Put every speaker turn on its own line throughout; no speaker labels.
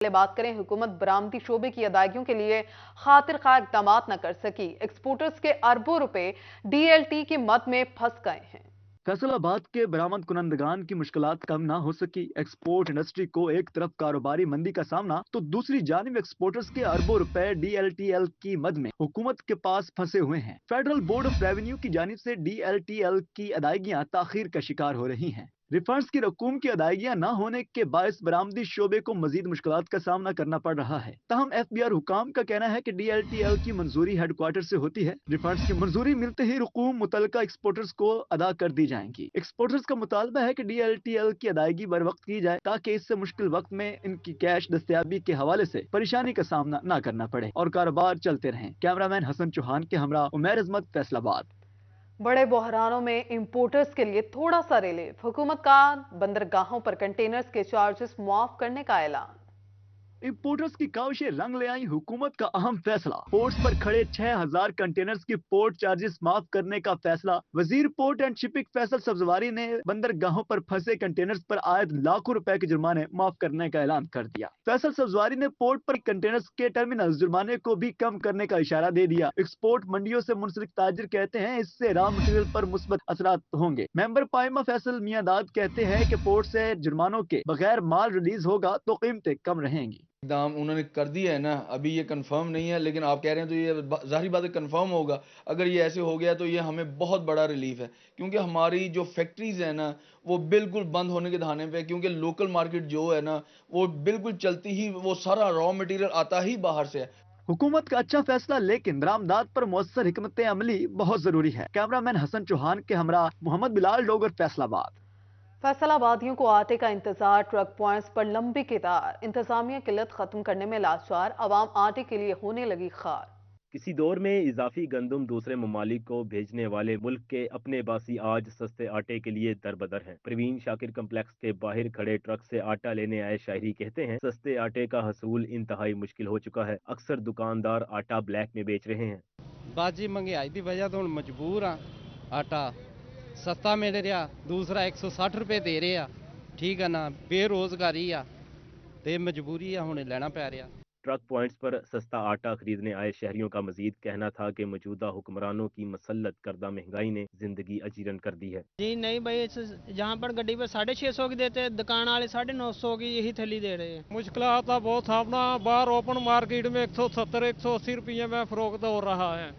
पहले बात करें, हुकूमत बरामदी शोबे की अदायगियों के लिए खातिर खा इकदामात न कर सकी। एक्सपोर्टर्स के अरबों रुपए DLT की मद में फंस गए हैं।
फैसलाबाद के बरामद कुनंदगान की मुश्किलात कम ना हो सकी। एक्सपोर्ट इंडस्ट्री को एक तरफ कारोबारी मंदी का सामना तो दूसरी जानिब एक्सपोर्टर्स के अरबों रुपए DLTL की मद में हुकूमत के पास फंसे हुए हैं। फेडरल बोर्ड ऑफ रेवेन्यू की जानिब से DLTL की अदायगियां ताखीर का शिकार हो रही हैं। रिफंड्स की रकूम की अदायगियां न होने के बायस बरामदी शोबे को मजीद मुश्किलात का सामना करना पड़ रहा है। तहम FBR हुकाम का कहना है कि DLTL की मंजूरी हेडक्वार्टर से होती है। रिफंड्स की मंजूरी मिलते ही रकूम मुतलका एक्सपोर्टर्स को अदा कर दी जाएंगी। एक्सपोर्टर्स का मुतालबा है कि DLTL की अदायगी बर वक्त की जाए ताकि इससे मुश्किल वक्त में इनकी कैश दस्तयाबी के हवाले से परेशानी का सामना न करना पड़े और कारोबार चलते रहें। कैमरामैन हसन चौहान के हमरा उमैर अजमत, फैसलाबाद।
बड़े बहरानों में इंपोर्टर्स के लिए थोड़ा सा रिलीफ। हुकूमत का बंदरगाहों पर कंटेनर्स के चार्जेस मुआफ करने का ऐलान।
इंपोर्टर्स की काविशें रंग ले आई हुकूमत का अहम फैसला। पोर्ट्स पर खड़े 6000 कंटेनर्स की पोर्ट चार्जेस माफ करने का फैसला। वजीर port and shipping Faisal Sabzwari ने बंदरगाहों पर फंसे कंटेनर्स पर आयद लाखों रुपए के जुर्माने माफ करने का ऐलान कर दिया। फैसल सब्जवारी ने पोर्ट पर कंटेनर्स के टर्मिनल जुर्माने को भी कम करने का इशारा दे दिया। एक्सपोर्ट मंडियों से मुंसलिक ताजिर कहते हैं इससे रॉ मटेरियल पर मुस्बत असरात होंगे। मेंबर पाइमा फैसल मियादाद कहते हैं कि पोर्ट से जुर्मानों के बगैर माल रिलीज होगा तो कीमतें कम रहेंगी।
दाम उन्होंने कर दिया है ना, अभी ये कंफर्म नहीं है, लेकिन आप कह रहे हैं तो ये जाहिर बात है कंफर्म होगा। अगर ये ऐसे हो गया तो ये हमें बहुत बड़ा रिलीफ है, क्योंकि हमारी जो फैक्ट्रीज है ना वो बिल्कुल बंद होने के दहाने पे, क्योंकि लोकल मार्केट जो है ना वो बिल्कुल चलती ही, वो सारा रॉ मटेरियल आता ही बाहर से है।
हुकूमत का अच्छा फैसला, लेकिन बरामदात पर मौसर हिकमत अमली बहुत जरूरी है। कैमरामैन हसन चौहान के हमरा मोहम्मद बिलाल डोगर, फैसलाबाद।
फैसलाबादियों को आटे का इंतजार, ट्रक पॉइंट्स पर लंबी कतार। इंतजामिया किल्लत खत्म करने में लाचार, अवाम आटे के लिए होने लगी खार।
किसी दौर में इजाफी गंदम दूसरे ममालिक को भेजने वाले मुल्क के अपने बासी आज सस्ते आटे के लिए दरबदर हैं। प्रवीण शाकिर कम्प्लेक्स के बाहर खड़े ट्रक से आटा लेने आए शायरी कहते हैं सस्ते आटे का हसूल इंतहाई मुश्किल हो चुका है। अक्सर दुकानदार आटा ब्लैक में बेच रहे हैं।
बाजी महंगाई की वजह तो मजबूर हाँ, आटा सस्ता मिल रहा, दूसरा 160 रुपए दे रहे आ, ठीक है ना, बेरोजगारी आ ते मजबूरी आ, हुणे लेना पै रहा।
ट्रक पॉइंट्स पर सस्ता आटा खरीदने आए शहरियों का मजीद कहना था कि मौजूदा हुक्मरानों की मसल्लत करदा महंगाई ने जिंदगी अजीरन कर दी है।
जी नहीं भाई, जहाँ पर गड्डी पर 650 की देते हैं, दुकान वाले 950 की यही थैली दे रहे हैं।
मुश्किल आता बहुत सामना, बाहर ओपन मार्केट में 170-180 रुपये में फरोख्त हो रहा है।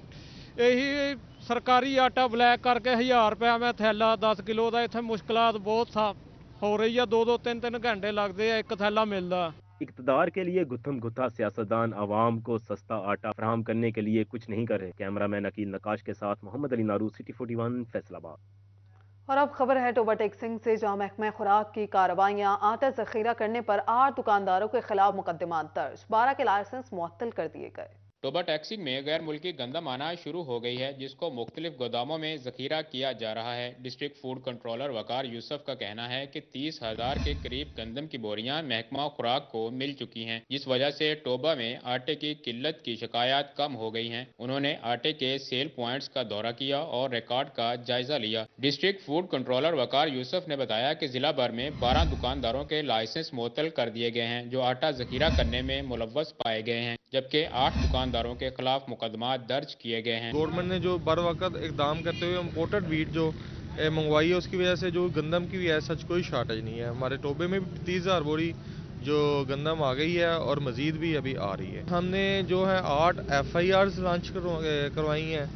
यही सरकारी आटा ब्लैक करके 1000 रुपया में थैला 10 किलो का, इतने मुश्किल बहुत सा हो रही है। 2-3 घंटे लगते हैं एक थैला मिलता।
इक़्तिदार के लिए गुत्थम गुत्था सियासतदान आवाम को सस्ता आटा फराहम करने के लिए कुछ नहीं कर रहे। कैमरामैन अकील नकाश के साथ मोहम्मद अली नारू, सिटी 41, फैसलाबाद।
और अब खबर है ओवरटेक्सिंग से, जहां महकमा खुराक की कार्रवाइयां, आटा जखीरा करने पर 8 दुकानदारों के खिलाफ मुकदमा दर्ज, 12 के लाइसेंस मुअत्तल कर दिए गए।
टोबा टैक्सिंग में गैर मुल्की गंदम आना शुरू हो गई है, जिसको मुख्तलिफ गोदामों में जखीरा किया जा रहा है। डिस्ट्रिक्ट फूड कंट्रोलर वकार यूसुफ का कहना है कि 30,000 के करीब गंदम की बोरियां महकमा खुराक को मिल चुकी हैं, जिस वजह से टोबा में आटे की किल्लत की शिकायत कम हो गई हैं। उन्होंने आटे के सेल पॉइंट्स का दौरा किया और रिकॉर्ड का जायजा लिया। डिस्ट्रिक्ट फूड कंट्रोलर वकार यूसुफ ने बताया कि जिला भर में 12 दुकानदारों के लाइसेंस मुअत्तल कर दिए गए हैं, जो आटा जखीरा करने में मुलव्वस पाए गए हैं, जबकि 8 दुकानदारों के खिलाफ मुकदमा दर्ज किए गए हैं।
गवर्नमेंट ने जो बर वक्त इकदाम करते हुए इम्पोर्टेड वीट जो मंगवाई है, उसकी वजह से जो गंदम की भी है सच कोई शॉर्टेज नहीं है। हमारे टोबे में भी 30,000 बोरी जो गंदम आ गई है और मजीद भी अभी आ रही है। हमने जो है 8 FIRs लॉन्च करवाई हैं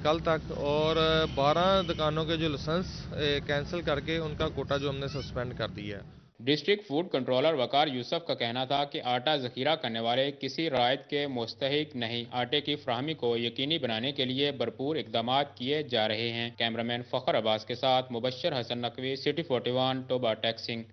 कल तक, और 12 दुकानों के जो लाइसेंस कैंसिल करके उनका कोटा जो हमने सस्पेंड कर दिया है।
डिस्ट्रिक्ट फूड कंट्रोलर वकार यूसुफ का कहना था कि आटा जखीरा करने वाले किसी रायत के मुस्तहिक नहीं। आटे की फ्राहमी को यकीनी बनाने के लिए भरपूर इकदाम किए जा रहे हैं। कैमरामैन फखर अब्बास के साथ Mubashar Hasan Naqvi, city 41, Toba taxing.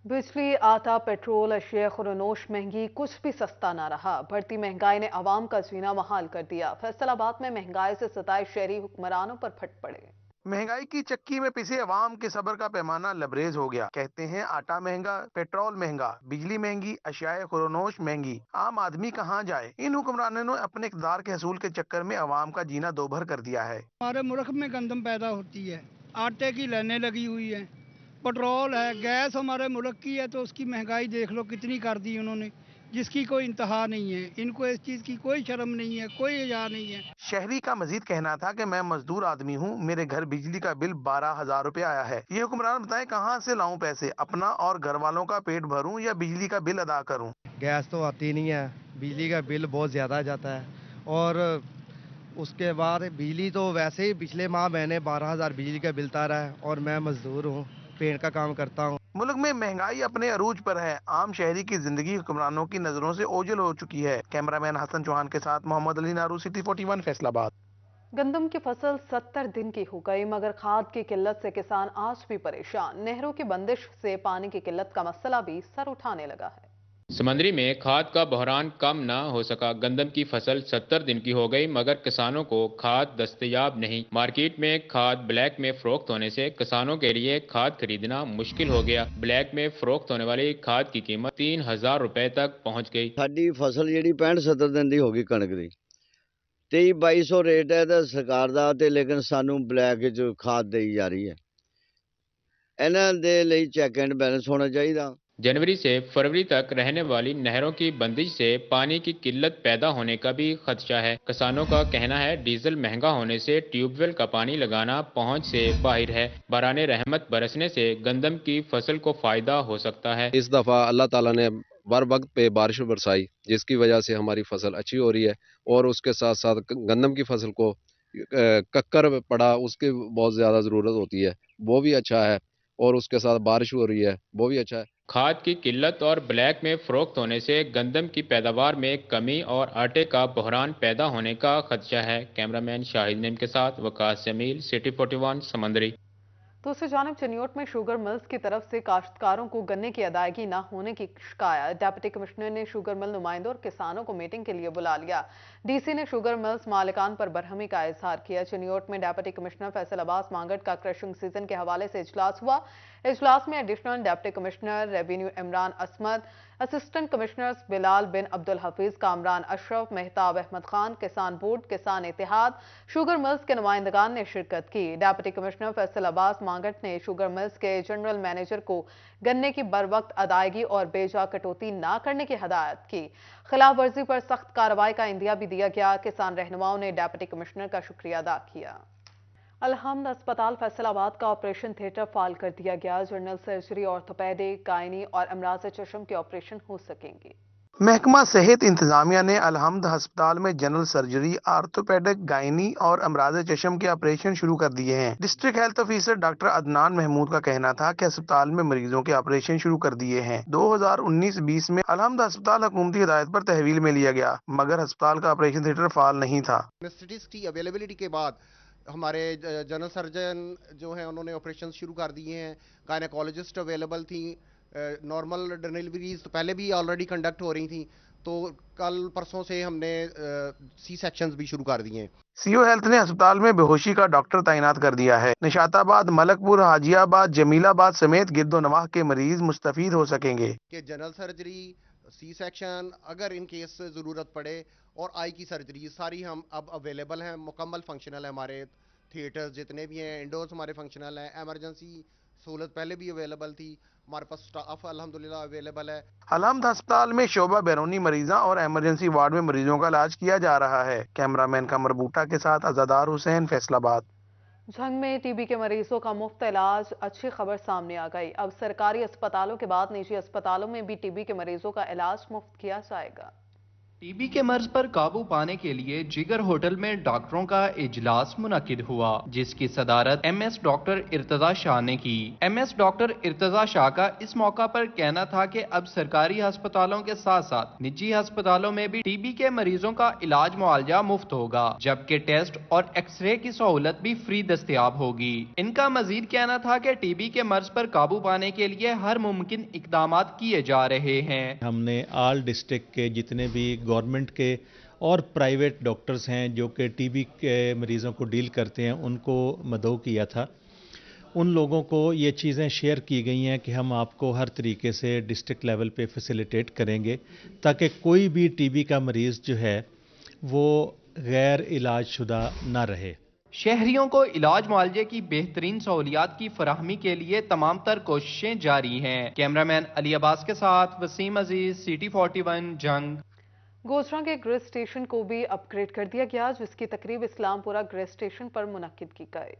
बिजली, आटा, पेट्रोल, अशिया खुरनोश महंगी, कुछ भी सस्ता ना रहा। बढ़ती महंगाई ने आवाम का जीना महाल कर दिया। फैसलाबाद में महंगाई से सताए शहरी हुक्मरानों पर फट पड़े।
महंगाई की चक्की में पिसे अवाम के सब्र का पैमाना लबरेज हो गया। कहते हैं आटा महंगा, पेट्रोल महंगा, बिजली महंगी, अशियाए खुरनोश महंगी, आम आदमी कहाँ जाए। इन हुक्मरानों ने अपने इक़्तिदार के हसूल के चक्कर में अवाम का जीना दोभर कर दिया है।
हमारे मुल्क में गंदम पैदा होती है, आटे की लाइनें लगी हुई है, पेट्रोल है, गैस हमारे मुल्क की है, तो उसकी महंगाई देख लो कितनी कर दी उन्होंने। जिसकी कोई इंतहा नहीं है। इनको इस चीज़ की कोई शर्म नहीं है, कोई हया नहीं है।
शहरी का मजीद कहना था कि मैं मजदूर आदमी हूँ, मेरे घर बिजली का बिल 12,000 रुपए आया है। ये हुक्मरान बताएं कहाँ से लाऊं पैसे, अपना और घर वालों का पेट भरूं या बिजली का बिल अदा करूं।
गैस तो आती नहीं है, बिजली का बिल बहुत ज़्यादा जाता है, और उसके बाद बिजली तो वैसे ही पिछले माह मैंने 12,000 बिजली का बिल तारा है, और मैं मजदूर हूँ, पेंट का काम करता हूँ।
मुल्क में महंगाई अपने अरूज पर है। आम शहरी की जिंदगी हुक्मरानों की नजरों से ओझल हो चुकी है। कैमरामैन हसन चौहान के साथ मोहम्मद अली नारू, सिटी 41 फैसलाबाद।
गंदम की फसल 70 दिन की हो गई, मगर खाद की किल्लत से किसान आज भी परेशान। नहरों की बंदिश से पानी की किल्लत का मसला भी सर उठाने लगा है।
समंदरी में खाद का बहरान कम न हो सका। गंदम की फसल 70 दिन की हो गई, मगर किसानों को खाद दस्तयाब नहीं। मार्केट में खाद ब्लैक में फरोख्त होने से किसानों के लिए खाद खरीदना मुश्किल हो गया। ब्लैक में फरोख्त होने वाली खाद की कीमत 3,000 रुपए तक पहुंच गई।
साडी फसल जी 65-70 दिन की होगी कणक की, 2300-2200 रेट है तो सरकार का, लेकिन सानू ब्लैक च खाद दी जा रही है। इन्हां दे लई चैक एंड बैलेंस होना चाहिए।
जनवरी से फरवरी तक रहने वाली नहरों की बंदिश से पानी की किल्लत पैदा होने का भी खदशा है। किसानों का कहना है डीजल महंगा होने से ट्यूबवेल का पानी लगाना पहुंच से बाहर है। बराने रहमत बरसने से गंदम की फसल को फायदा हो सकता है।
इस दफा अल्लाह ताला ने बर वक्त पे बारिश बरसाई, जिसकी वजह से हमारी फसल अच्छी हो रही है, और उसके साथ साथ गंदम की फसल को कक्कर पड़ा, उसकी बहुत ज़्यादा ज़रूरत होती है, वो भी अच्छा है, और उसके साथ बारिश हो रही है, वो भी अच्छा है।
खाद की किल्लत और ब्लैक में फरोख्त होने से गंदम की पैदावार में कमी और आटे का बहरान पैदा होने का खदशा है। कैमरामैन शाहिद नईम के साथ वकास जमील, सिटी 41 समंदरी।
दूसरी जानिब चिन्योट में शुगर मिल्स की तरफ से काश्तकारों को गन्ने की अदायगी न होने की शिकायत। डिप्टी कमिश्नर ने शुगर मिल नुमाइंदों और किसानों को मीटिंग के लिए बुला लिया। डीसी ने शुगर मिल्स मालिकान पर बरहमी का इजहार किया। चिन्योट में डिप्टी कमिश्नर फैसल अब्बास मांगट का क्रशिंग सीजन के हवाले से इजलास हुआ। इजलास में additional deputy commissioner revenue Imran Asmad, assistant commissioners Bilal bin Abdul Hafeez, Kamran Ashraf, Mehtab Ahmad Khan, Kisan board, किसान इत्तेहाद, शुगर मिल्स के नुमाइंदगान ने शिरकत की। डिप्टी कमिश्नर फैसल अब्बास मांगट ने शुगर मिल्स के जनरल मैनेजर को गन्ने की बर वक्त अदायगी और बेजा कटौती न करने की हदायत की। खिलाफ वर्जी पर सख्त कार्रवाई का इंदिया भी दिया गया। किसान रहनुमाओं ने डिप्टी कमिश्नर का शुक्रिया अदा किया। अलहम्द अस्पताल फैसलाबाद का ऑपरेशन थिएटर फाल कर दिया गया। जनरल सर्जरी, ऑर्थोपेडिक, गायनी और अमराज चश्म के ऑपरेशन हो सकेंगे।
महकमा सेहत इंतजामिया ने अलहम्द अस्पताल में जनरल सर्जरी, आर्थोपेडिक, गायनी और अमराज चश्म के ऑपरेशन शुरू कर दिए हैं। District health officer doctor Adnan Mahmood का कहना था कि अस्पताल में मरीजों के ऑपरेशन शुरू कर दिए हैं। 2019-20 में अलहम्द अस्पताल हुकूमती हिदायत पर तहवील में लिया गया, मगर अस्पताल का ऑपरेशन थिएटर फाल नहीं था।
की अवेलेबिलिटी के बाद हमारे जनरल सर्जन जो हैं उन्होंने ऑपरेशन शुरू कर दिए हैं। गायनेकोलॉजिस्ट अवेलेबल थी। नॉर्मल डिलीवरीज तो पहले भी ऑलरेडी कंडक्ट हो रही थी, तो कल परसों से हमने सी सेक्शंस भी शुरू कर दिए हैं।
सीओ हेल्थ ने अस्पताल में बेहोशी का डॉक्टर तैनात कर दिया है। निशाताबाद, मलकपुर, हाजियाबाद, जमीलाबाद समेत गिरदोनवाह के मरीज मुस्तफीद हो सकेंगे।
कि जनरल सर्जरी, सी सेक्शन, अगर इन केस ज़रूरत पड़े, और आई की सर्जरी सारी हम अब अवेलेबल हैं, मुकम्मल फंक्शनल है। हमारे थिएटर्स जितने भी हैं, इंडोर्स हमारे फंक्शनल हैं। एमरजेंसी सहूलत पहले भी अवेलेबल थी, हमारे पास स्टाफ अल्हम्दुलिल्लाह अवेलेबल है।
अलहम्द अस्पताल में शोबा बैरूनी मरीजों और एमरजेंसी वार्ड में मरीजों का इलाज किया जा रहा है। कैमरामैन कमर बूटा के साथ अज़ादार हुसैन, फैसलाबाद।
झंग में टीबी के मरीजों का मुफ्त इलाज, अच्छी खबर सामने आ गई। अब सरकारी अस्पतालों के बाद निजी अस्पतालों में भी टीबी के मरीजों का इलाज मुफ्त किया जाएगा।
टीबी के मर्ज पर काबू पाने के लिए जिगर होटल में डॉक्टरों का इजलास मुनक्किद हुआ, जिसकी सदारत एमएस डॉक्टर इर्तजा शाह ने की। एमएस डॉक्टर इर्तजा शाह का इस मौका पर कहना था कि अब सरकारी अस्पतालों के साथ साथ निजी अस्पतालों में भी टीबी के मरीजों का इलाज मुआवजा मुफ्त होगा, जबकि टेस्ट और एक्सरे की सहूलत भी फ्री दस्तयाब होगी। इनका मजीद कहना था कि टीबी के मर्ज पर काबू पाने के लिए हर मुमकिन इकदाम किए जा रहे हैं।
हमने ऑल डिस्ट्रिक्ट के जितने भी गवर्नमेंट के और प्राइवेट डॉक्टर्स हैं जो कि टीबी के मरीज़ों को डील करते हैं, उनको मदऊ किया था। उन लोगों को ये चीज़ें शेयर की गई हैं कि हम आपको हर तरीके से डिस्ट्रिक्ट लेवल पे फैसिलिटेट करेंगे, ताकि कोई भी टीबी का मरीज़ जो है वो गैर इलाज शुदा ना रहे।
शहरियों को इलाज मुआवजे की बेहतरीन सहूलियात की फराहमी के लिए तमाम तर कोशिशें जारी हैं। कैमरामैन अली अब्बास के साथ वसीम अजीज, सिटी 41 जंग।
गोजरा के गृह स्टेशन को भी अपग्रेड कर दिया गया, जिसकी तकरीब इस्लामपुरा गृह स्टेशन पर मुनक्किद की गई।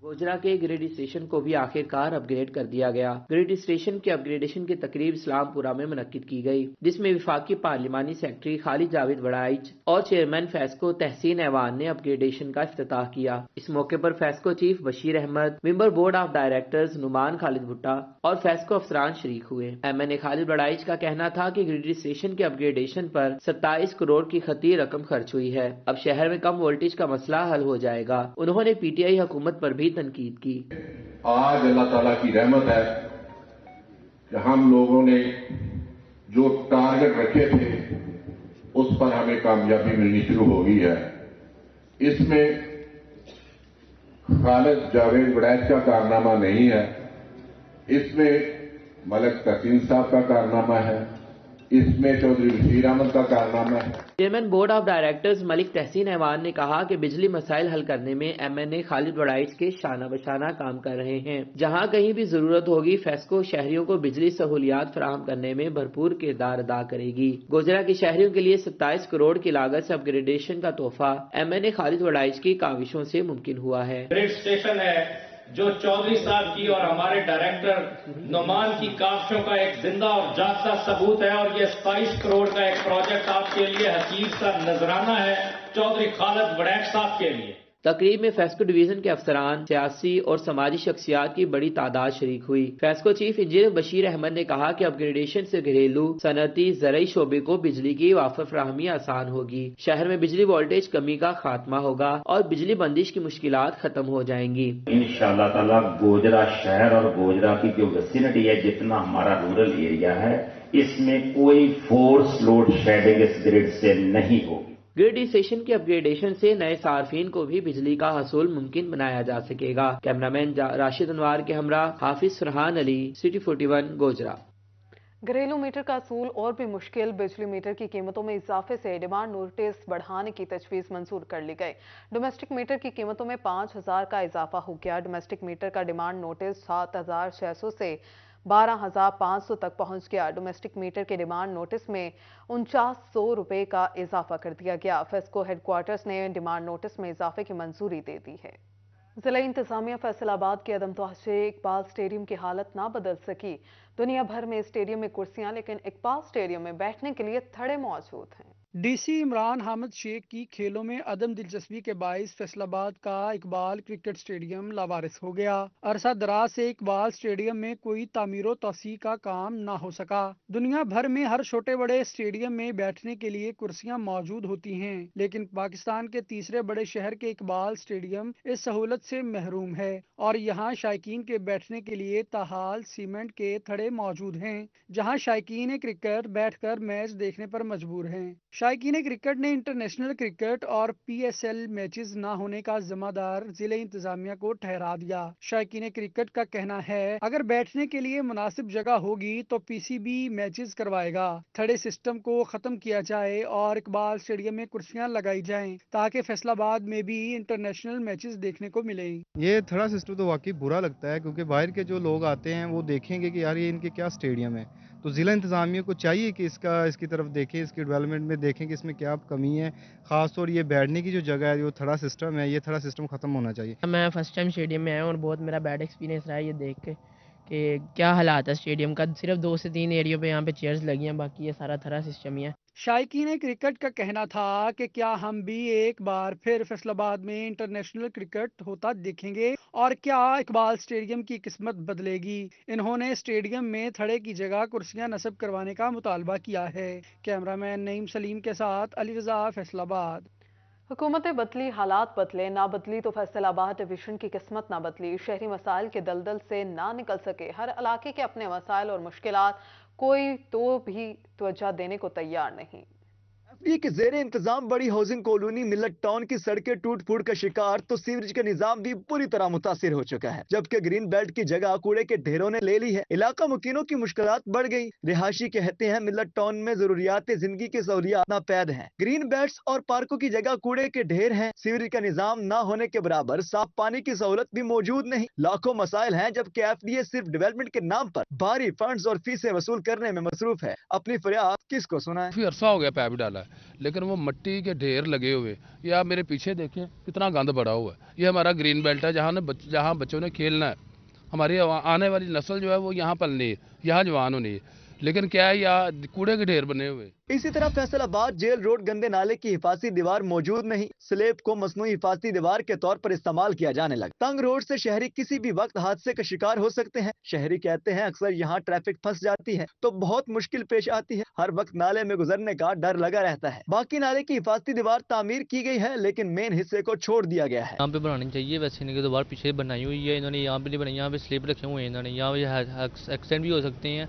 गोजरा के ग्रिड स्टेशन को भी आखिरकार अपग्रेड कर दिया गया। ग्रिड स्टेशन के अपग्रेडेशन की तकरीब इस्लामपुरा में मुनक्किद की गई, जिसमें विफाकी पार्लिमानी सेक्रेटरी खालिद जावेद वड़ाइच और चेयरमैन फेस्को तहसीन ऐवान ने अपग्रेडेशन का इफ्तिताह किया। इस मौके पर FESCO chief Bashir Ahmad, member board of directors Nauman Khalid Bhutta और फेस्को अफसरान शरीक हुए। MNA खालिद वड़ाइच का कहना था कि ग्रिड स्टेशन के अपग्रेडेशन पर 27 करोड़ की खती रकम खर्च हुई है। अब शहर में कम वोल्टेज का मसला हल हो जाएगा। उन्होंने PTI हुकूमत पर भी तनकीद की।
आज अल्लाह ताला की रहमत है कि हम लोगों ने जो टारगेट रखे थे उस पर हमें कामयाबी मिलनी शुरू हो गई है। इसमें खालिद जावेद वड़ाइच का कारनामा नहीं है, इसमें मलिक तहसीन साहब का कारनामा है, इसमें चौधरी बशीर अहमद का कारनामा है।
Chairman board of directors Malik Tahseen Aiwan ने कहा कि बिजली मसाइल हल करने में MNA खालिद वड़ाइच के शाना बशाना काम कर रहे हैं। जहां कहीं भी जरूरत होगी, फेस्को शहरियों को बिजली सहूलियात फराहम करने में भरपूर किरदार अदा करेगी। गोजरा के शहरियों के लिए 27 करोड़ की लागत से अपग्रेडेशन का तोहफा MNA खालिद वड़ाइच की काविशों से मुमकिन हुआ है।
ग्रिड स्टेशन है जो चौधरी साहब की और हमारे डायरेक्टर नुमान की काविशों का एक जिंदा और जागता सबूत है, और ये 27 करोड़ का एक प्रोजेक्ट आपके लिए हकीर सा नजराना है चौधरी खालिद वड़ाइच साहब के लिए।
तकरीब में फेस्को डिवीजन के अफसरान, सियासी और समाजी शख्सियात की बड़ी तादाद शरीक हुई। फेस्को चीफ इंजीनियर बशीर अहमद ने कहा कि अपग्रेडेशन से घरेलू, सनती, ज़रई शोबे को बिजली की वाफर फराहमी आसान होगी। शहर में बिजली वोल्टेज कमी का खात्मा होगा और बिजली बंदिश की मुश्किलात खत्म हो जाएंगी।
इंशाअल्लाह ताला गोजरा शहर और गोजरा की जो विसिनिटी है, जितना हमारा रूरल एरिया है, इसमें कोई फोर्स लोड शेडिंग इस ग्रिड से नहीं होगी।
ग्रिड स्टेशन के अपग्रेडेशन से नए सार्फिन को भी बिजली का हसूल मुमकिन बनाया जा सकेगा। कैमरामैन राशिद अनवार के हमरा हाफिज फरहान अली, सिटी 41 गोजरा।
घरेलू मीटर का असूल और भी मुश्किल। बिजली मीटर की कीमतों में इजाफे से डिमांड नोटिस बढ़ाने की तजवीज़ मंजूर कर ली गई। डोमेस्टिक मीटर की कीमतों में 5000 का इजाफा हो गया। डोमेस्टिक मीटर का डिमांड नोटिस 7600 से 12500 तक पहुंच गया। डोमेस्टिक मीटर के डिमांड नोटिस में 4900 रुपए का इजाफा कर दिया गया। फेस्को हेडक्वार्टर्स ने डिमांड नोटिस में इजाफे की मंजूरी दे दी है। जिला इंतजामिया फैसलाबाद के अदमतोहशे इकबाल स्टेडियम की हालत ना बदल सकी। दुनिया भर में स्टेडियम में कुर्सियां, लेकिन इकबाल स्टेडियम में बैठने के लिए थड़े मौजूद हैं।
DC इमरान हामिद शेख की खेलों में अदम दिलचस्पी के बाइस फैसलाबाद का इकबाल क्रिकेट स्टेडियम लावारिस हो गया। अरसा दराज से इकबाल स्टेडियम में कोई तामीरो तोसी का काम ना हो सका। दुनिया भर में हर छोटे बड़े स्टेडियम में बैठने के लिए कुर्सियां मौजूद होती हैं, लेकिन पाकिस्तान के तीसरे बड़े शहर के इकबाल स्टेडियम इस सहूलत से महरूम है और यहाँ शायकीन के बैठने के लिए ताहाल सीमेंट के थड़े मौजूद हैं, जहाँ शायकीन क्रिकेट बैठकर मैच देखने पर मजबूर हैं। शायकीन क्रिकेट ने इंटरनेशनल क्रिकेट और PSL मैचेस ना होने का जिम्मेदार जिले इंतजामिया को ठहरा दिया। शायकीन क्रिकेट का कहना है, अगर बैठने के लिए मुनासिब जगह होगी तो PCB मैचेस करवाएगा। थड़े सिस्टम को खत्म किया जाए और इकबाल स्टेडियम में कुर्सियां लगाई जाएं ताकि फैसलाबाद में भी इंटरनेशनल मैचेस देखने को मिले।
ये थड़ा सिस्टम तो वाकई बुरा लगता है, क्योंकि बाहर के जो लोग आते हैं वो देखेंगे कि यार ये इनके क्या स्टेडियम है। तो ज़िला इंतज़ामिया को चाहिए कि इसकी तरफ देखें, इसकी डेवलपमेंट में देखें कि इसमें क्या कमी है। ख़ासतौर ये बैठने की जो जगह है, जो थड़ा सिस्टम है, ये थड़ा सिस्टम ख़त्म होना चाहिए।
मैं फर्स्ट टाइम स्टेडियम में आया हूँ और बहुत मेरा बैड एक्सपीरियंस रहा है ये देख के कि क्या हालात है स्टेडियम का। सिर्फ 2 से 3 एरियो पे यहाँ पे चेयर्स लगी हैं, बाकी ये सारा थड़ा सिस्टम ही है।
शायकीन क्रिकेट का कहना था कि क्या हम भी एक बार फिर फैसलाबाद में इंटरनेशनल क्रिकेट होता देखेंगे और क्या इकबाल स्टेडियम की किस्मत बदलेगी। इन्होंने स्टेडियम में थड़े की जगह कुर्सियां नस्ब करवाने का मुतालबा किया है। कैमरामैन नईम सलीम के साथ अली रजा, फैसलाबाद।
हुकूमतें बदली, हालात बदले, ना बदली तो फैसलाबाद डिवीजन की किस्मत ना बदली। शहरी मसाइल के दलदल से ना निकल सके। हर इलाके के अपने मसाइल और मुश्किलात, कोई तो भी तवज्जो देने को तैयार नहीं।
एसपी के जेर इंतजाम बड़ी हाउसिंग कॉलोनी मिलट टाउन की सड़कें टूट फूट का शिकार तो सीवरेज का निजाम भी बुरी तरह मुतासिर हो चुका है, जबकि ग्रीन बेल्ट की जगह कूड़े के ढेरों ने ले ली है। इलाका मुकीनों की मुश्किलात बढ़ गई। रिहायशी कहते हैं मिलट टाउन में जरूरियात जिंदगी की सहूलियात नापैद हैं। ग्रीन बेल्ट्स और पार्कों की जगह कूड़े के ढेर हैं। सीवरेज का निजाम न होने के बराबर साफ पानी की सहूलत भी मौजूद नहीं। लाखों मसाइल हैं, जबकि एफडीए सिर्फ डेवलपमेंट के नाम पर भारी फंड्स और फीसें वसूल करने में मसरूफ है। अपनी फरियाद किसको सुनाएं?
काफी अरसा हो गया पैप डाला है, लेकिन वो मिट्टी के ढेर लगे हुए। ये आप मेरे पीछे देखें कितना गंद पड़ा हुआ है। ये हमारा ग्रीन बेल्ट है जहाँ बच्चों ने खेलना है। हमारी आने वाली नस्ल जो है वो यहाँ पलनी है, यहाँ जवान होनी है, लेकिन क्या है यहाँ कूड़े के ढेर बने हुए।
इसी तरह फैसलाबाद जेल रोड गंदे नाले की हिफाजती दीवार मौजूद नहीं। स्लेब को मसनूई हिफाजती दीवार के तौर पर इस्तेमाल किया जाने लगा। तंग रोड से शहरी किसी भी वक्त हादसे का शिकार हो सकते हैं। शहरी कहते हैं अक्सर यहाँ ट्रैफिक फंस जाती है तो बहुत मुश्किल पेश आती है। हर वक्त नाले में गुजरने का डर लगा रहता है। बाकी नाले की हिफाजती दीवार तामीर की गई है, लेकिन मेन हिस्से को छोड़ दिया गया है।
यहाँ पे बनानी चाहिए, वैसे इनकी दीवार पीछे बनाई हुई है इन्होंने, यहाँ पे नहीं बनाई, यहाँ पे स्लिप रखे हुए हैं इन्होंने, यहाँ एक्सीडेंट भी हो सकते हैं,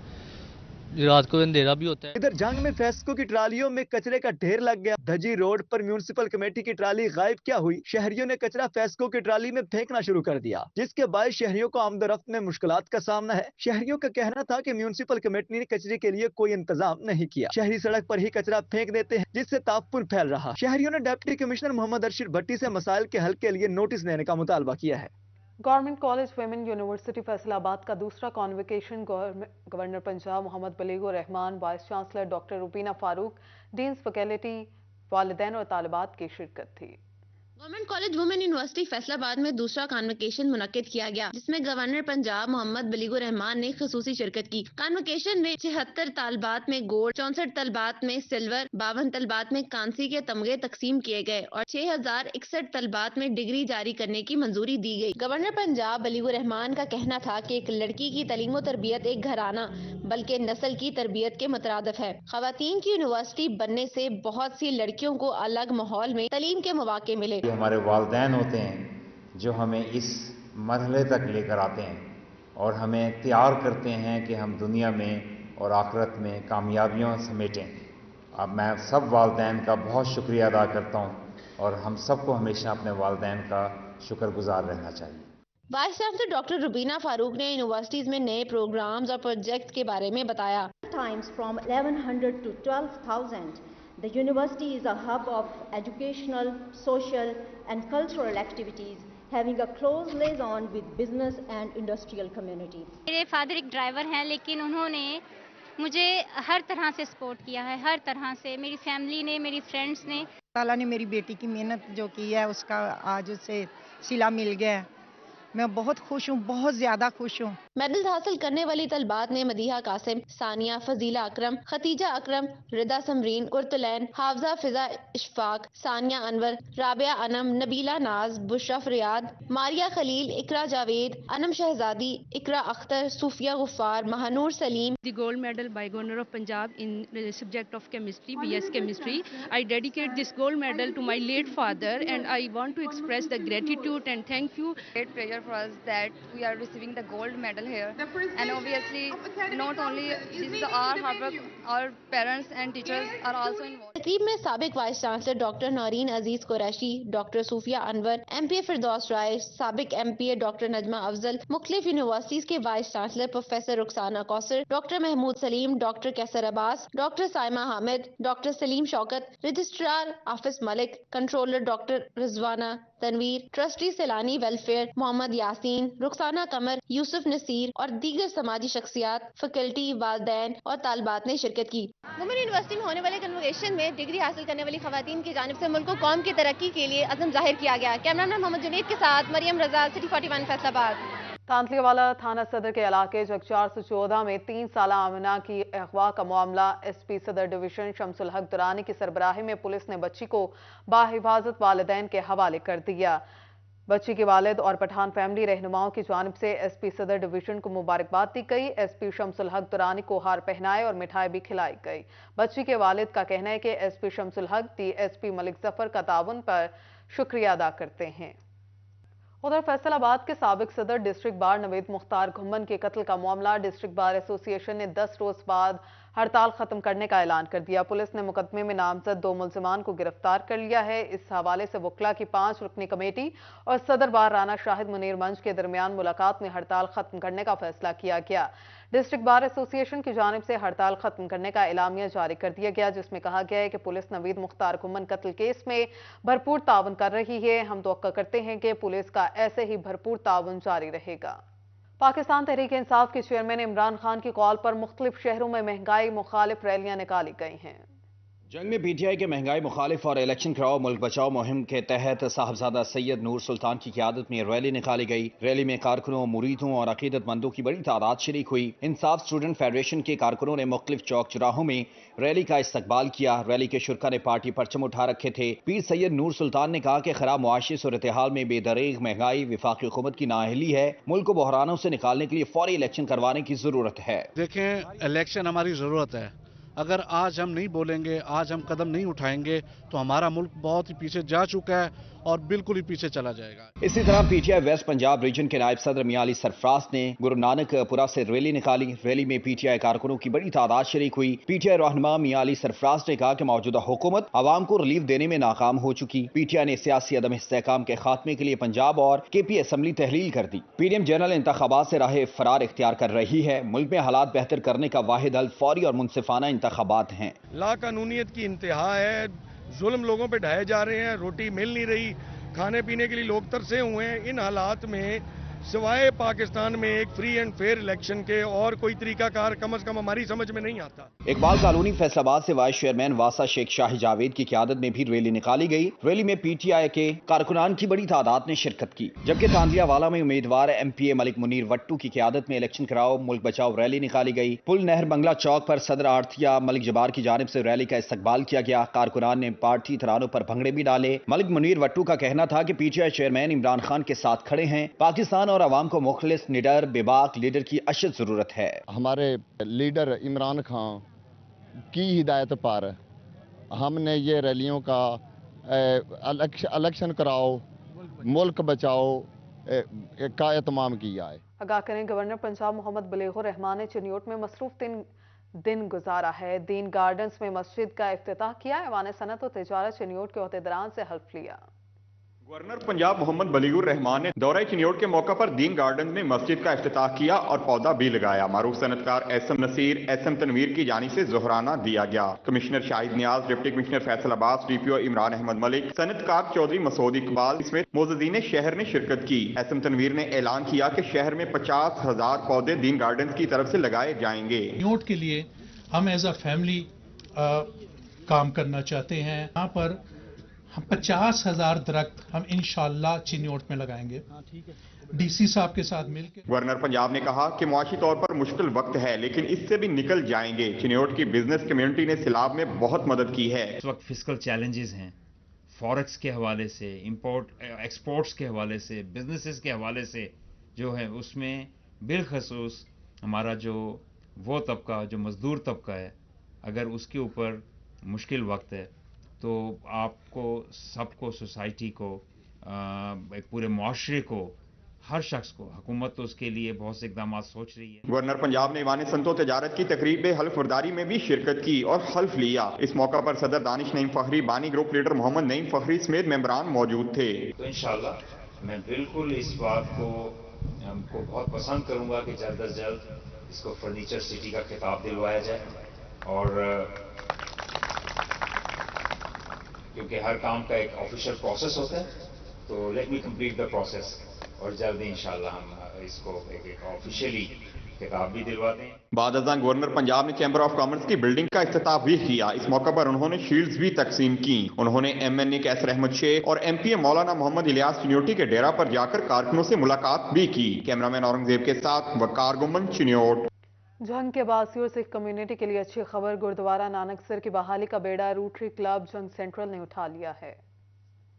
रात को अंधेरा भी होता है।
इधर जंग में फैसकों की ट्रालियों में कचरे का ढेर लग गया। धजी रोड पर म्यूनिसिपल कमेटी की ट्राली गायब क्या हुई? शहरियों ने कचरा फैसकों की ट्राली में फेंकना शुरू कर दिया, जिसके बाद शहरियों को आमदोरफ्त में मुश्किलात का सामना है। शहरियों का कहना था कि म्यूनिसिपल कमेटी ने कचरे के लिए कोई इंतजाम नहीं किया। शहरी सड़क पर ही कचरा फेंक देते हैं, जिससे तापुल फैल रहा। शहरियों ने डिप्टी कमिश्नर मोहम्मद अरशद भट्टी से मसाइल के हल के लिए नोटिस देने का मुतालबा किया है।
Government college women university Faisalabad का दूसरा convocation governor Punjab Mohammad Baligur Rahman, vice chancellor doctor Rubina Farooq, deans faculty, वालिदैन और तालिबात की शिरकत थी।
Government college women university Faisalabad में दूसरा कॉन्वोकेशन मुनक्किद किया गया, जिसमें गवर्नर पंजाब मोहम्मद बलीगुर रहमान ने खुसूसी शिरकत की। कॉन्वोकेशन में 76 तलबात में गोल्ड, 64 तलबात में सिल्वर, 52 तलबात में कांसी के तमगे तकसीम किए गए और 6061 तलबात में डिग्री जारी करने की मंजूरी दी गई। गवर्नर पंजाब बलीगुर रहमान का कहना था कि एक लड़की की तालीम तरबियत एक घराना बल्कि नस्ल की तरबियत के मुतरादिफ है। खवातीन की यूनिवर्सिटी बनने से बहुत सी लड़कियों को अलग माहौल में तालीम के मौके मिले।
हमारे वालिदैन होते हैं जो हमें इस मरहले तक लेकर आते हैं और हमें तैयार करते हैं कि हम दुनिया में और आखिरत में कामयाबियों समेटें। अब मैं सब वालिदैन का बहुत शुक्रिया अदा करता हूँ और हम सबको हमेशा अपने वालिदैन का शुक्रगुजार रहना चाहिए।
Vice chancellor doctor Rubina Farooq ने यूनिवर्सिटीज में नए प्रोग्राम्स और प्रोजेक्ट के बारे में बताया।
Times from 1100 to 12,000. The university is a hub of educational, social and cultural activities, having a close liaison with business and industrial community.
मेरे फादर एक ड्राइवर हैं, लेकिन उन्होंने मुझे हर तरह से सपोर्ट किया है, हर तरह से। मेरी फैमिली ने, मेरी फ्रेंड्स ने।
ताला ने मेरी बेटी की मेहनत जो की है उसका आज उसे सिला मिल गया। मैं बहुत खुश हूँ, बहुत ज्यादा खुश हूँ।
मेडल हासिल करने वाली तलबात ने मदीहा कासिम, सानिया, फजीला अकरम, खतीजा अकरम, रिदा समरीन, कुर्तुलैन, हाफजा फिजा इशफाक, सानिया अनवर, राबिया अनम, नबीला नाज, बुशरा फरियाद, मारिया खलील, इकरा जावेद, अनम शहजादी, इकरा अख्तर, सूफिया गुफ्फार, Mahnoor Salim.
The gold medal by Governor of Punjab in the subject of chemistry, BS Chemistry. I dedicate this gold medal to my late father, and I want to express the gratitude and thank you.
Great pleasure for us that we are receiving the gold medal here, and obviously not only this is our hard work, our parents and teachers are also involved.
तकरीब में साबिक vice chancellor doctor Naureen Aziz Qureshi, doctor Sufia Anwar, MPA Firdous Rai, साबिक MPA doctor Najma Afzal, मुख्तलिफ universities के vice chancellor professor Rukhsana Kausar, doctor Mahmood Saleem, doctor Qaiser Abbas, doctor Saima Hamid, doctor Saleem Shaukat, registrar office Malik, controller doctor Rizwana Tanveer, trustee Saylani welfare Mohammad Yasin, Rukhsana Qamar, Yousuf Naseer और दीगर समाजी शख्सियात, faculty, वालिदैन और तालिबात ने शिरकत की। वुमेन यूनिवर्सिटी में होने वाले कन्वोकेशन में डिग्री हासिल करने वाली खवातीन की जानिब से मुल्क को कौम की तरक्की के लिए अज़म जाहिर किया गया। कैमरामैन मोहम्मद जुनैद के साथ मरियम रजा, सिटी 41 फैसलाबाद।
तांतलीवाला थाना सदर के इलाके जग 414 में 3 साल आमना की अगवा का मामला SP सदर डिवीजन शमसुल हक दुरानी की सरबराही में पुलिस ने बच्ची को बाहिफाजत वालिदैन के हवाले कर दिया। बच्ची के वालिद और पठान फैमिली रहनुमाओं की जानिब से SP सदर डिवीजन को मुबारकबाद दी गई। SP शमसुल हक दुरानी को हार पहनाए और मिठाई भी खिलाई गई। बच्ची के वालिद का कहना है कि SP शमसुल हक DSP मलिक जफर का ताउन पर शुक्रिया अदा करते हैं। उधर फैसलाबाद के साबिक सदर डिस्ट्रिक्ट बार नवेद मुख्तार घुम्मन के कत्ल का मामला डिस्ट्रिक्ट बार एसोसिएशन ने 10 रोज बाद हड़ताल खत्म करने का ऐलान कर दिया। पुलिस ने मुकदमे में नामजद 2 मुल्जिमान को गिरफ्तार कर लिया है। इस हवाले से वकला की 5 रुकनी कमेटी और सदर बार राना शाहिद मुनीर मंच के दरमियान मुलाकात में हड़ताल खत्म करने का फैसला किया गया। डिस्ट्रिक्ट बार एसोसिएशन की जानिब से हड़ताल खत्म करने का एलामिया जारी कर दिया गया, जिसमें कहा गया है कि पुलिस नवीद मुख्तार घुम्मन कत्ल केस में भरपूर ताउन कर रही है। हम तवक्को करते हैं कि पुलिस का ऐसे ही भरपूर ताउन जारी रहेगा। पाकिस्तान तहरीक इंसाफ के चेयरमैन इमरान खान की कॉल पर मुख्तलिफ शहरों में महंगाई मुखालिफ रैलियां निकाली गई हैं।
जंग में पीटीआई के महंगाई मुखालिफ और इलेक्शन कराओ मुल्क बचाओ मुहिम के तहत साहबजादा सैयद नूर सुल्तान की क़यादत में रैली निकाली गई। रैली में कारकुनों, मुरीदों और अकीदतमंदों की बड़ी तादाद शरीक हुई। इंसाफ स्टूडेंट फेडरेशन के कारकुनों ने मुख्तलिफ चौक चौराहों में रैली का इस्तकबाल किया। रैली के शुरका ने पार्टी परचम उठा रखे थे। पीर सैयद नूर सुल्तान ने कहा कि खराब मुआशी सूरत हाल में बेदरेग महंगाई वफाकी हुकूमत की नाअहली है। मुल्क को बहरानों से निकालने के लिए फौरी इलेक्शन करवाने की जरूरत है।
देखें, इलेक्शन हमारी जरूरत है। अगर आज हम नहीं बोलेंगे, आज हम कदम नहीं उठाएंगे तो हमारा मुल्क बहुत ही पीछे जा चुका है और बिल्कुल ही पीछे चला जाएगा।
इसी तरह पीटीआई वेस्ट पंजाब रीजन के नायब सदर मियां अली सरफराज ने गुरु नानक पुरा से रैली निकाली। रैली में पीटीआई कारकुनों की बड़ी तादाद शरीक हुई। पीटीआई रहनुमा मियां अली सरफराज ने कहा कि मौजूदा हुकूमत आवाम को रिलीफ देने में नाकाम हो चुकी। पीटीआई ने सियासी अदम इस्तेहकाम के खात्मे के लिए पंजाब और केपी असम्बली तहलील कर दी। पीडीएम जनरल इंतखाबात से राह फरार इख्तियार कर रही है। मुल्क में हालात बेहतर करने का वाहिद हल फौरी और मुनसिफाना इंतखाबात हैं।
लाकानूनियत की इंतहा है, जुल्म लोगों पे ढाए जा रहे हैं, रोटी मिल नहीं रही, खाने पीने के लिए लोग तरसे हुए हैं। इन हालात में सिवाय पाकिस्तान में एक फ्री एंड फेयर इलेक्शन के और कोई तरीकाकार कम से कम हमारी समझ में नहीं आता।
इकबाल कॉलोनी फैसलाबाद से वाइस चेयरमैन वासा शेख शाही जावेद की क़यादत में भी रैली निकाली गई। रैली में पीटीआई के कारकुनान की बड़ी तादाद ने शिरकत की। जबकि तांजियावाला में उम्मीदवार एमपीए मलिक मुनीर वट्टू की क़यादत में इलेक्शन कराओ मुल्क बचाओ रैली निकाली गई। पुल नहर बंगला चौक पर सदर आर्थिया मलिक जबार की जानिब से रैली का इस्तकबाल किया गया। कारकुनान ने पार्टी तरानों पर भंगड़े भी डाले। मलिक मुनीर वट्टू का कहना था कि पीटीआई चेयरमैन इमरान खान के साथ खड़े हैं। पाकिस्तान और आवाम को मुखलिस निडर बेबाक लीडर की अशद जरूरत है।
हमारे लीडर इमरान खान की हिदायत पर हमने ये रैलियों का इलेक्शन कराओ मुल्क बचाओ का एहतमाम किया है।
आगाह करें, गवर्नर पंजाब मोहम्मद बलीगुर रहमान ने चिन्योट में मसरूफ दिन गुजारा है। दीन गार्डन्स में मस्जिद का इफ्तिताह किया। ऐवान सनत और तिजारत चिन्योट के ओहदेदारान से हल्फ लिया।
गवर्नर पंजाब मोहम्मद बलीगुर रहमान ने दौरे चिन्योट के मौके पर दीन गार्डन में मस्जिद का इफ्तिताह किया और पौधा भी लगाया। मारूफ सनतकार एसएम नसीर, एसएम तनवीर की जानिब से जोहराना दिया गया। Commissioner Shahid Niaz, deputy commissioner Faisalabad, DPO Imran Ahmad Malik, सनतकार चौधरी मसूद इकबाल समेत मौजूदीन शहर ने शिरकत की। एसएम तनवीर ने ऐलान किया कि शहर में 50,000 पौधे दीन गार्डन की तरफ से लगाए जाएंगे।
चिन्योट के लिए हम एज अ फैमिली काम करना चाहते हैं। यहाँ पर 50,000 दरख्त हम इंशाअल्लाह चिन्योट में लगाएंगे डीसी साहब के साथ मिलकर।
गवर्नर पंजाब ने कहा कि मुआशी तौर पर मुश्किल वक्त है लेकिन इससे भी निकल जाएंगे। चिन्योट की बिजनेस कम्युनिटी ने सैलाब में बहुत मदद की है।
इस वक्त फिस्कल चैलेंजेस हैं, फॉरेक्स के हवाले से, इंपोर्ट एक्सपोर्ट्स के हवाले से, बिजनेसेस के हवाले से जो है उसमें बिलखसूस हमारा जो वो तबका जो मजदूर तबका है, अगर उसके ऊपर मुश्किल वक्त है तो आपको सबको, सोसाइटी को, एक पूरे मुआशरे को, हर शख्स को, हुकूमत तो उसके लिए बहुत से इकदाम सोच रही है।
गवर्नर पंजाब ने ईवान संतो तिजारत की तकरीब में हल्फ बर्दारी में भी शिरकत की और हल्फ लिया। इस मौका पर सदर दानिश नईम फखरी, बानी ग्रुप लीडर मोहम्मद नईम फखरी समेत मेंबरान मौजूद थे।
तो इंशाअल्लाह मैं बिल्कुल इस बात को बहुत पसंद करूंगा कि जल्द अज जल्द इसको फर्नीचर सिटी का खिताब दिलवाया जाए और क्योंकि हर काम का एक ऑफिशियल प्रोसेस होता है, तो let me complete the process और जल्दी इंशाल्लाह हम इसको एक ऑफिशियली खिताब भी दिलवाते हैं।
बाद अज़ां गवर्नर पंजाब ने चैम्बर ऑफ कॉमर्स की बिल्डिंग का इफ्तिताह भी किया। इस मौके पर उन्होंने शील्ड्स भी तकसीम की। उन्होंने एमएनए कैसर अहमद शेख और एमपीए मौलाना मोहम्मद इलियास चिन्योटी के डेरा पर जाकर कारकुनों से मुलाकात भी की। कैमरामैन औरंगजेब के साथ वकार गुमन, चिन्योट।
जंग के बाद और सिख कम्युनिटी के लिए अच्छी खबर, गुरुद्वारा नानकसर की बहाली का बेड़ा रोटरी क्लब जंग सेंट्रल ने उठा लिया है।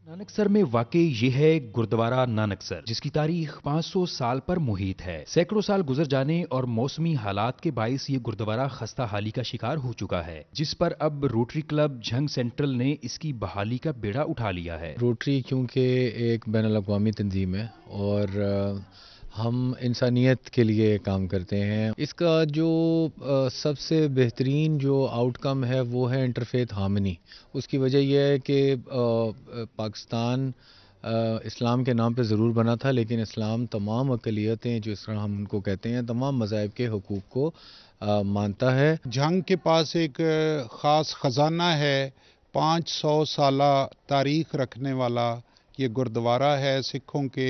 नानकसर में वाकई ये है गुरुद्वारा नानकसर, जिसकी तारीख 500 साल पर मुहित है। सैकड़ों साल गुजर जाने और मौसमी हालात के बाइस ये गुरुद्वारा खस्ता हाली का शिकार हो चुका है, जिस पर अब रोटरी क्लब जंग सेंट्रल ने इसकी बहाली का बेड़ा उठा लिया है।
रोटरी क्योंकि एक बैनुल अक़वामी तंजीम है और ہم انسانیت کے لیے کام کرتے ہیں. اس کا جو سب سے بہترین جو آؤٹ کم ہے وہ ہے انٹرفیتھ ہارمنی. اس کی وجہ یہ ہے کہ پاکستان اسلام کے نام پہ ضرور بنا تھا، لیکن اسلام تمام اقلیتیں جو اس طرح ہم ان کو کہتے ہیں تمام مذاہب کے حقوق کو مانتا ہے.
جھنگ کے پاس ایک خاص خزانہ ہے، 500 سالہ تاریخ رکھنے والا یہ گردوارہ ہے. سکھوں کے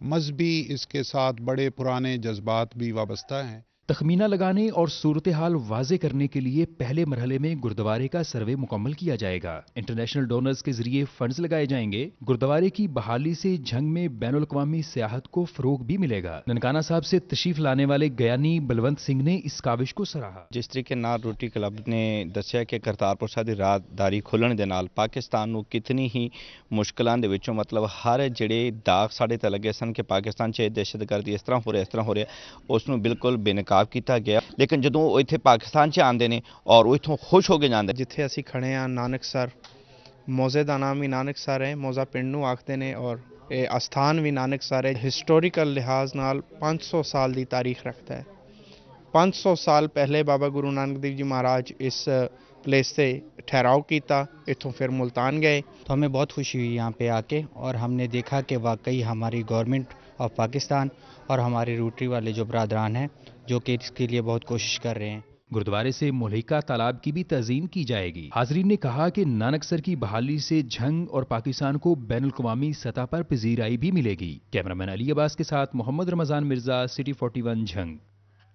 مذہبی اس کے ساتھ بڑے پرانے جذبات بھی وابستہ ہیں.
تخمینہ لگانے اور صورتحال واضح کرنے کے لیے پہلے مرحلے میں گردوارے کا سروے مکمل کیا جائے گا. انٹرنیشنل ڈونرز کے ذریعے فنڈز لگائے جائیں گے. گردوارے کی بحالی سے جھنگ میں بین الاقوامی سیاحت کو فروغ بھی ملے گا. ننکانہ صاحب سے تشریف لانے والے گیانی بلونت سنگھ نے اس کاوش کو سراہا.
جس طریقے نال روٹری کلب نے دسیا کہ کرتارپور صاحب دی راہداری کھلਣ دے نال پاکستان نو کتنی ہی مشکلاں دے وچوں مطلب ہر جڑے داغ ساڈے تے لگے سن کہ پاکستان چ دہشت گردی اس طرح ہو رہا اس نو بالکل بے نقاب کیتا گیا. لیکن جدوں وہ اتنے پاکستان چ آندے نے اور وہ اتوں خوش ہو کے جاندے.
جتھے اسی کھڑے ہاں نانکسر موزے دا نام بھی نانکسر ہے، موزہ پنڈ نو آکھدے نے اور اے استھان بھی نانکسر ہے. ہسٹوریکل لحاظ نال 500 سال دی تاریخ رکھتا ہے. 500 سال پہلے بابا گرو نانک دیو جی مہاراج اس پلیس سے ٹھہراؤ کیتا، اتوں پھر ملتان گئے.
تو ہمیں بہت خوشی ہوئی یہاں پہ آ کے، اور ہم نے دیکھا کہ واقعی ہماری گورنمنٹ آف پاکستان اور ہمارے روٹری والے جو برادران ہیں جو کہ اس کے لیے بہت کوشش کر رہے ہیں.
گردوارے سے ملحقہ تالاب کی بھی تزئین کی جائے گی. حاضرین نے کہا کہ نانکسر کی بحالی سے جھنگ اور پاکستان کو بین الاقوامی سطح پر پذیرائی بھی ملے گی. کیمرامین علی عباس کے ساتھ محمد رمضان مرزا، سٹی 41 جھنگ.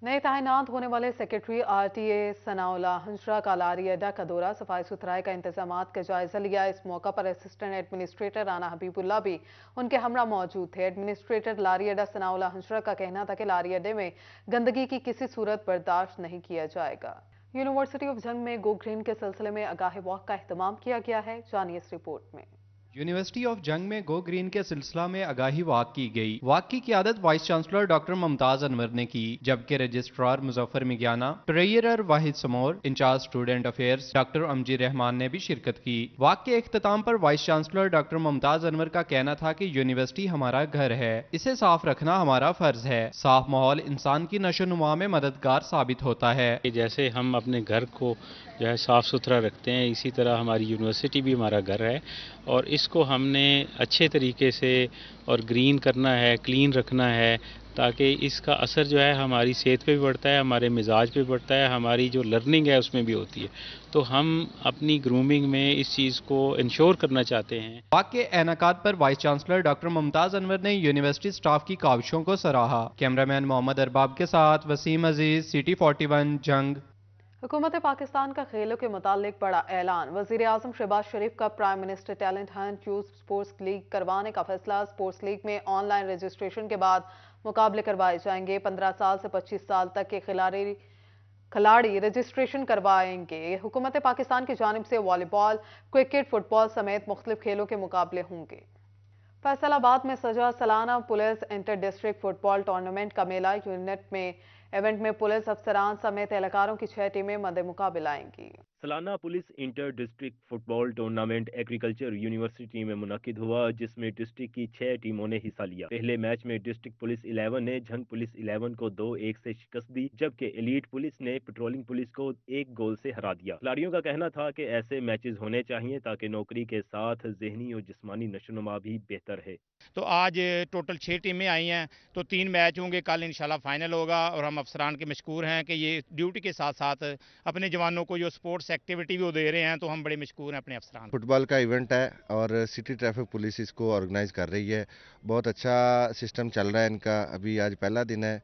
نئے تعینات ہونے والے سیکرٹری RTA ثناء اللہ ہنسرا کا لاری اڈا کا دورہ، صفائی ستھرائی کا انتظامات کا جائزہ لیا. اس موقع پر اسسٹنٹ ایڈمنسٹریٹر رانا حبیب اللہ بھی ان کے ہمراہ موجود تھے. ایڈمنسٹریٹر لاری اڈا ثناء اللہ ہنسرا کا کہنا تھا کہ لاری اڈے میں گندگی کی کسی صورت برداشت نہیں کیا جائے گا. یونیورسٹی آف جھنگ میں گو گرین کے سلسلے میں آگاہی واک کا اہتمام کیا گیا ہے. جانیے اس رپورٹ میں.
یونیورسٹی آف جنگ میں گو گرین کے سلسلہ میں آگاہی واک کی گئی. واک کی قیادت وائس چانسلر ڈاکٹر ممتاز انور نے کی، جبکہ رجسٹرار مظفر مگیانہ، ٹریئرر واحد سمور، انچارج اسٹوڈنٹ افیئرز ڈاکٹر امجی رحمان نے بھی شرکت کی. واک کے اختتام پر وائس چانسلر ڈاکٹر ممتاز انور کا کہنا تھا کہ یونیورسٹی ہمارا گھر ہے، اسے صاف رکھنا ہمارا فرض ہے. صاف ماحول انسان کی نشو و نما میں مددگار ثابت ہوتا ہے.
جیسے ہم اپنے گھر کو جو ہے صاف ستھرا رکھتے ہیں، اسی طرح ہماری یونیورسٹی بھی ہمارا گھر ہے، اور اس کو ہم نے اچھے طریقے سے اور گرین کرنا ہے، کلین رکھنا ہے، تاکہ اس کا اثر جو ہے ہماری صحت پہ بھی پڑتا ہے، ہمارے مزاج پہ بھی پڑتا ہے، ہماری جو لرننگ ہے اس میں بھی ہوتی ہے. تو ہم اپنی گرومنگ میں اس چیز کو انشور کرنا چاہتے ہیں.
واک کے انعقاد پر وائس چانسلر ڈاکٹر ممتاز انور نے یونیورسٹی سٹاف کی کاوشوں کو سراہا. کیمرامین محمد ارباب کے ساتھ وسیم عزیز، سٹی 41 جنگ.
حکومت پاکستان کا کھیلوں کے متعلق بڑا اعلان. وزیر اعظم شہباز شریف کا prime minister talent hunt youth sports league کروانے کا فیصلہ. سپورٹس لیگ میں آن لائن رجسٹریشن کے بعد مقابلے کروائے جائیں گے. 15 سال سے 25 سال تک کے کھلاڑی رجسٹریشن کروائیں گے. حکومت پاکستان کی جانب سے والی بال، کرکٹ، فٹ بال سمیت مختلف کھیلوں کے مقابلے ہوں گے. فیصل آباد میں سجا سالانہ پولیس انٹر ڈسٹرکٹ فٹ بال ٹورنامنٹ کا میلہ. ایونٹ میں پولیس افسران سمیت اہلکاروں کی 6 ٹیمیں مد مقابل آئیں گی.
سالانہ پولیس انٹر ڈسٹرکٹ فٹ بال ٹورنامنٹ ایگریکلچر یونیورسٹی میں منعقد ہوا، جس میں ڈسٹرکٹ کی 6 ٹیموں نے حصہ لیا. پہلے میچ میں ڈسٹرکٹ پولیس 11 نے جھنگ پولیس 11 کو 2-1 سے شکست دی، جبکہ ایلیٹ پولیس نے پٹرولنگ پولیس کو 1 گول سے ہرا دیا. کھلاڑیوں کا کہنا تھا کہ ایسے میچز ہونے چاہیے تاکہ نوکری کے ساتھ ذہنی اور جسمانی نشوونما بھی بہتر ہے.
تو آج ٹوٹل 6 ٹیمیں آئی ہیں، تو 3 میچ ہوں گے. کل انشاءاللہ فائنل ہوگا، اور ہم افسران کے مشکور ہیں کہ یہ ڈیوٹی کے ساتھ ساتھ اپنے جوانوں کو جو سپورٹس ایکٹیویٹی بھی دے رہے ہیں، تو ہم بڑے مشکور ہیں اپنے افسران.
فٹ بال کا ایونٹ ہے اور سٹی ٹریفک پولیس اس کو آرگنائز کر رہی ہے. بہت اچھا سسٹم چل رہا ہے ان کا. ابھی آج پہلا دن ہے.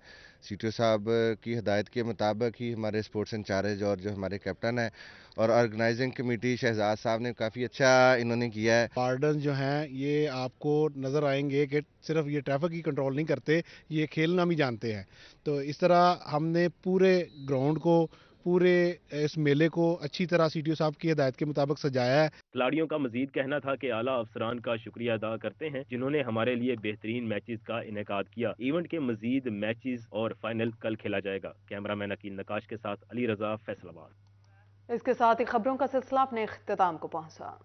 CTO صاحب کی ہدایت کے مطابق ہی ہمارے اسپورٹس انچارج اور جو ہمارے کیپٹن ہیں اور آرگنائزنگ کمیٹی شہزاد صاحب نے کافی اچھا انہوں نے کیا ہے.
وارڈن جو ہیں یہ آپ کو نظر آئیں گے کہ صرف یہ ٹریفک ہی کنٹرول نہیں کرتے، یہ کھیلنا بھی جانتے ہیں. تو اس طرح ہم نے پورے گراؤنڈ کو، پورے اس میلے کو اچھی طرح CTO صاحب کی ہدایت کے مطابق سجایا ہے.
کھلاڑیوں کا مزید کہنا تھا کہ اعلیٰ افسران کا شکریہ ادا کرتے ہیں جنہوں نے ہمارے لیے بہترین میچز کا انعقاد کیا. ایونٹ کے مزید میچز اور فائنل کل کھیلا جائے گا. کیمرہ مین عقیل نقاش کے ساتھ علی رضا، فیصل آباد.
اس کے ساتھ ہی خبروں کا سلسلہ اپنے اختتام کو پہنچا.